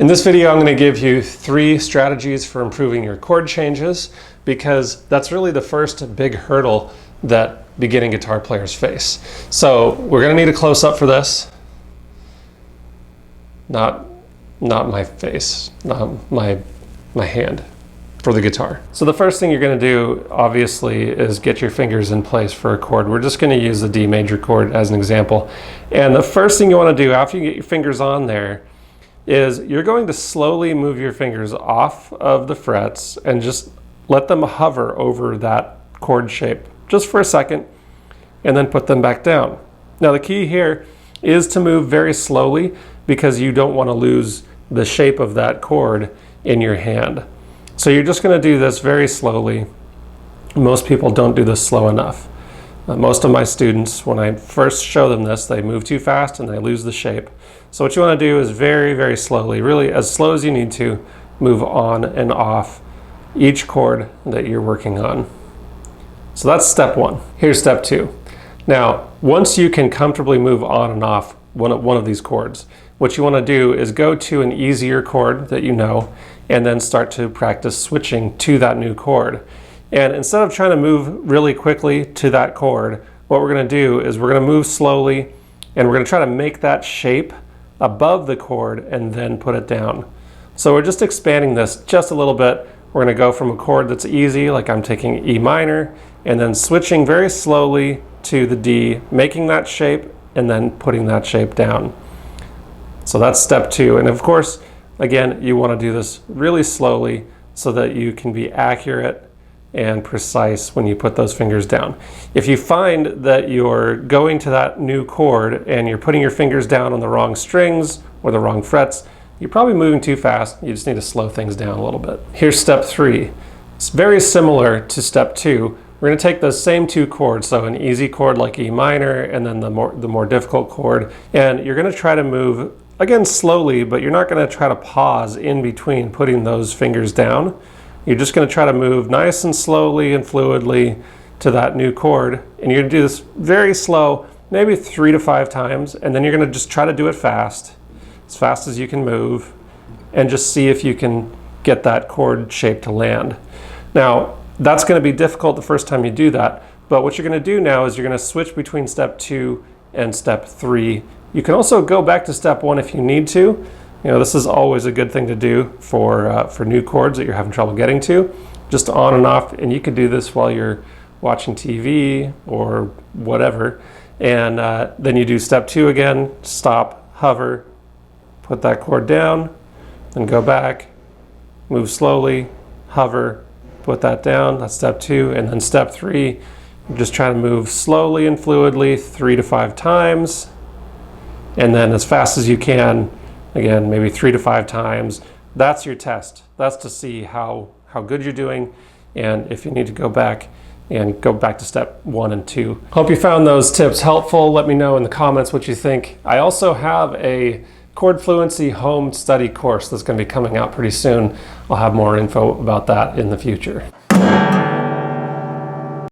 In this video, I'm going to give you 3 strategies for improving your chord changes, because that's really the first big hurdle that beginning guitar players face. So we're going to need a close-up for this. Not my face, not my hand for the guitar. So the first thing you're going to do, obviously, is get your fingers in place for a chord. We're just going to use the D major chord as an example. And the first thing you want to do after you get your fingers on there is you're going to slowly move your fingers off of the frets and just let them hover over that chord shape just for a second, and then put them back down. Now the key here is to move very slowly, because you don't want to lose the shape of that chord in your hand. So you're just going to do this very slowly. Most people don't do this slow enough. Most of my students, when I first show them this, they move too fast and they lose the shape. So what you want to do is very, very slowly, really as slow as you need to, move on and off each chord that you're working on. So that's step 1. Here's step 2. Now, once you can comfortably move on and off one of these chords, what you want to do is go to an easier chord that you know, and then start to practice switching to that new chord. And instead of trying to move really quickly to that chord, what we're going to do is we're going to move slowly, and we're going to try to make that shape above the chord and then put it down. So we're just expanding this just a little bit. We're going to go from a chord that's easy, like I'm taking E minor, and then switching very slowly to the D, making that shape, and then putting that shape down. So that's step 2. And of course, again, you want to do this really slowly so that you can be accurate and precise when you put those fingers down. If you find that you're going to that new chord and you're putting your fingers down on the wrong strings or the wrong frets, you're probably moving too fast. You just need to slow things down a little bit. Here's step 3. It's very similar to step 2. We're going to take those same 2 chords, so an easy chord like E minor and then the more difficult chord, and you're going to try to move, again, slowly, but you're not going to try to pause in between putting those fingers down. You're just going to try to move nice and slowly and fluidly to that new chord, and you're going to do this very slow, maybe 3 to 5 times, and then you're going to just try to do it fast as you can move, and just see if you can get that chord shape to land. Now, that's going to be difficult the first time you do that, but what you're going to do now is you're going to switch between step 2 and step 3. You can also go back to step 1 if you need to. You know, this is always a good thing to do for new chords that you're having trouble getting to, just on and off. And you could do this while you're watching TV or whatever. And then you do step 2 again, stop, hover, put that chord down, then go back, move slowly, hover, put that down. That's step 2. And then step 3, you're just trying to move slowly and fluidly 3 to 5 times. And then as fast as you can, again, maybe 3 to 5 times. That's your test. That's to see how good you're doing, and if you need to go back to step 1 and 2. Hope you found those tips helpful. Let me know in the comments what you think. I also have a chord fluency home study course that's going to be coming out pretty soon. I'll have more info about that in the future.